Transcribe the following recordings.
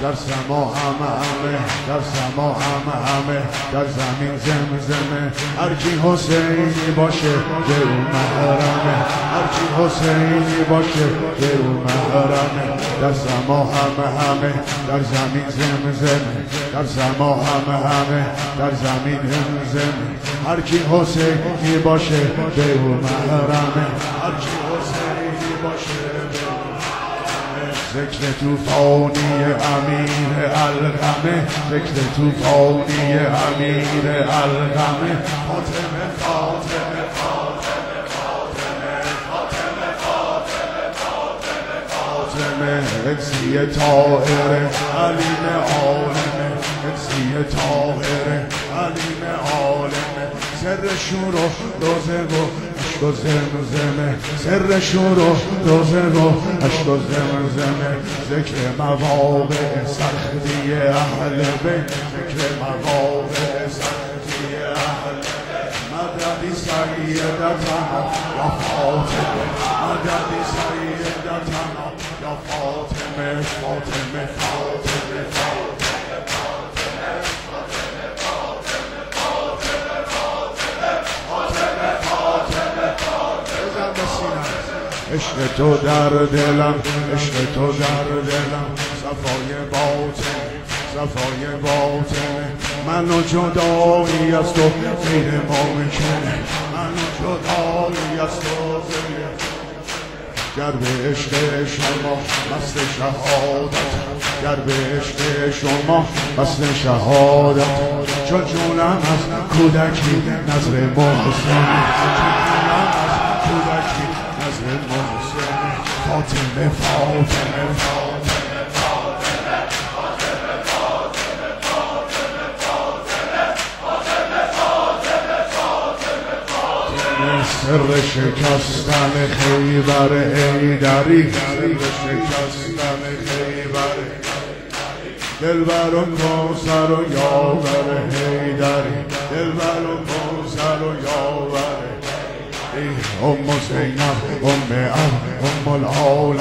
در سما همه در سما همه در زمین زمزمه هرکی حسینی باشه به او محرمه هرکی حسینی باشه به او محرمه در سما همه در زمین زمزمه در سما همه در زمین زمزمه هرکی حسینی باشه به او محرمه هرکی حسینی باشه به او ذکر توفانی امیر القمه ذکر توفانی امیر القمه فاطمه فاطمه فاطمه فاطمه فاطمه فاطمه فاطمه اکسی طاهره علیم عالمه اکسی طاهره علیم عالمه سر شور و روزه و عشق و زمزمه سر شور و روزه و عشق و زمزمه ذکر مواقع سختی اهل بیت ذکر مواقع سختی اهل بیت مددی سیدتنا یا فاطمه مددی سیدتنا یا فاطمه فاطمه فاطمه فاطمه عشق تو در دلم عشق تو در دلم صفای باطن صفای باطن منو جدایی از تو غیر ممکنه منو جدایی از تو غیر گر به عشق شما مست شهادت گر به عشق شما مست شهادت چون جونم از کودکی نظر محسن کودکی نظر محسن فاطمه فاطمه فاطمه فاطمه فاطمه فاطمه فاطمه فاطمه فاطمه فاطمه سر شکستن خیبر حیدری سر شکستن خیبر دلبر و کوثر و یاور حیدری دلبر و کوثر و یاور ام زینب ام اب ام العالم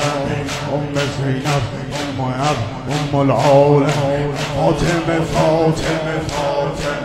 ام زینب ام اب ام العالم فاطمه فاطمه فاطمه